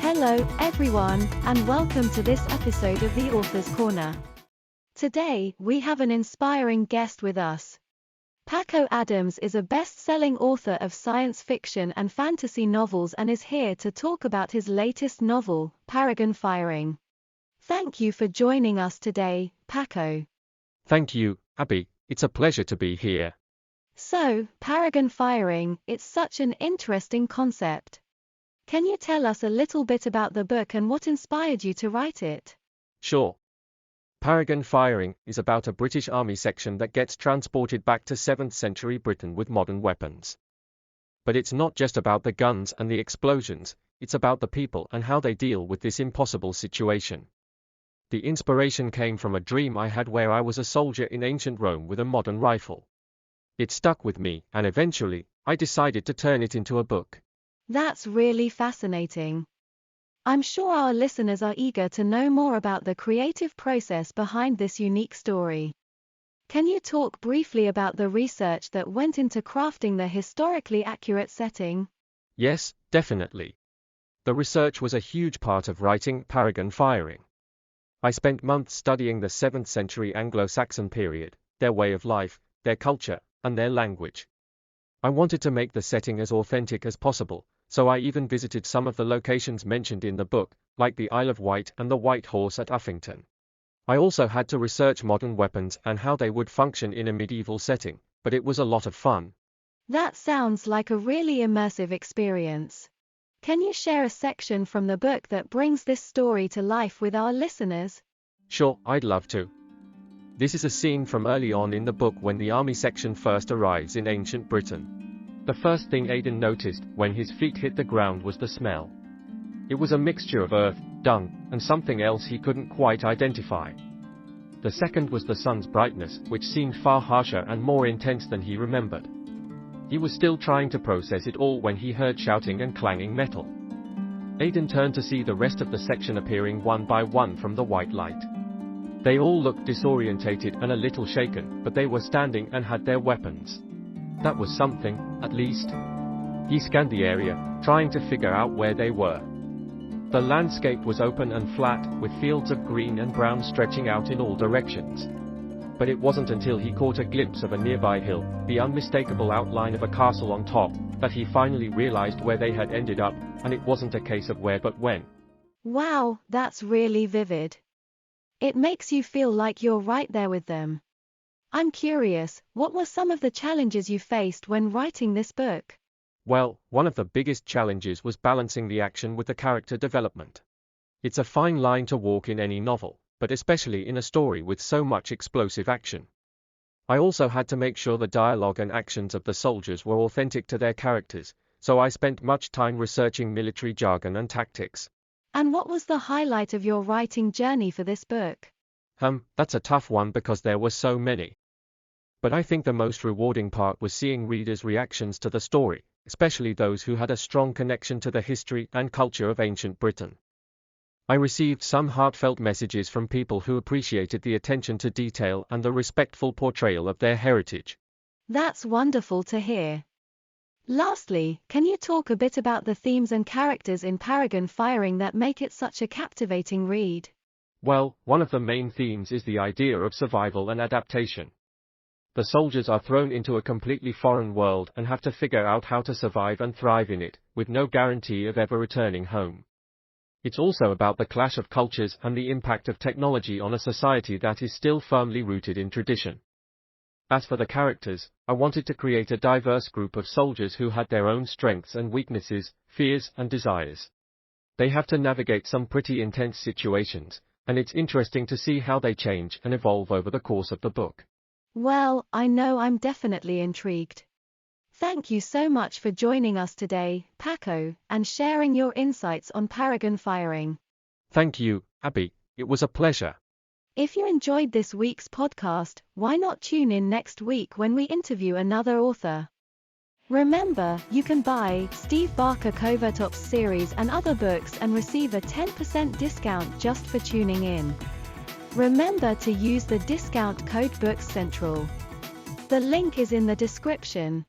Hello, everyone, and welcome to this episode of the Author's Corner. Today, we have an inspiring guest with us. Paco Adams is a best-selling author of science fiction and fantasy novels and is here to talk about his latest novel, Paragon Firing. Thank you for joining us today, Paco. Thank you, Abby. It's a pleasure to be here. So, Paragon Firing, it's such an interesting concept. Can you tell us a little bit about the book and what inspired you to write it? Sure. Paragon Firing is about a British Army section that gets transported back to 7th century Britain with modern weapons. But it's not just about the guns and the explosions, it's about the people and how they deal with this impossible situation. The inspiration came from a dream I had where I was a soldier in ancient Rome with a modern rifle. It stuck with me, and eventually, I decided to turn it into a book. That's really fascinating. I'm sure our listeners are eager to know more about the creative process behind this unique story. Can you talk briefly about the research that went into crafting the historically accurate setting? Yes, definitely. The research was a huge part of writing Paragon Firing. I spent months studying the 7th century Anglo-Saxon period, their way of life, their culture, and their language. I wanted to make the setting as authentic as possible, so I even visited some of the locations mentioned in the book, like the Isle of Wight and the White Horse at Uffington. I also had to research modern weapons and how they would function in a medieval setting, but it was a lot of fun. That sounds like a really immersive experience. Can you share a section from the book that brings this story to life with our listeners? Sure, I'd love to. This is a scene from early on in the book when the army section first arrives in ancient Britain. The first thing Aidan noticed when his feet hit the ground was the smell. It was a mixture of earth, dung, and something else he couldn't quite identify. The second was the sun's brightness, which seemed far harsher and more intense than he remembered. He was still trying to process it all when he heard shouting and clanging metal. Aidan turned to see the rest of the section appearing one by one from the white light. They all looked disorientated and a little shaken, but they were standing and had their weapons. That was something, at least. He scanned the area, trying to figure out where they were. The landscape was open and flat, with fields of green and brown stretching out in all directions. But it wasn't until he caught a glimpse of a nearby hill, the unmistakable outline of a castle on top, that he finally realized where they had ended up, and it wasn't a case of where but when. Wow, that's really vivid. It makes you feel like you're right there with them. I'm curious, what were some of the challenges you faced when writing this book? Well, one of the biggest challenges was balancing the action with the character development. It's a fine line to walk in any novel, but especially in a story with so much explosive action. I also had to make sure the dialogue and actions of the soldiers were authentic to their characters, so I spent much time researching military jargon and tactics. And what was the highlight of your writing journey for this book? That's a tough one because there were so many. But I think the most rewarding part was seeing readers' reactions to the story, especially those who had a strong connection to the history and culture of ancient Britain. I received some heartfelt messages from people who appreciated the attention to detail and the respectful portrayal of their heritage. That's wonderful to hear. Lastly, can you talk a bit about the themes and characters in Paragon Firing that make it such a captivating read? Well, one of the main themes is the idea of survival and adaptation. The soldiers are thrown into a completely foreign world and have to figure out how to survive and thrive in it, with no guarantee of ever returning home. It's also about the clash of cultures and the impact of technology on a society that is still firmly rooted in tradition. As for the characters, I wanted to create a diverse group of soldiers who had their own strengths and weaknesses, fears and desires. They have to navigate some pretty intense situations, and it's interesting to see how they change and evolve over the course of the book. Well, I know I'm definitely intrigued. Thank you so much for joining us today, Paco, and sharing your insights on Paragon Firing. Thank you, Abby. It was a pleasure. If you enjoyed this week's podcast, why not tune in next week when we interview another author? Remember, you can buy Steve Barker Covertop's series and other books and receive a 10% discount just for tuning in. Remember to use the discount code BOOKSCENTRAL. The link is in the description.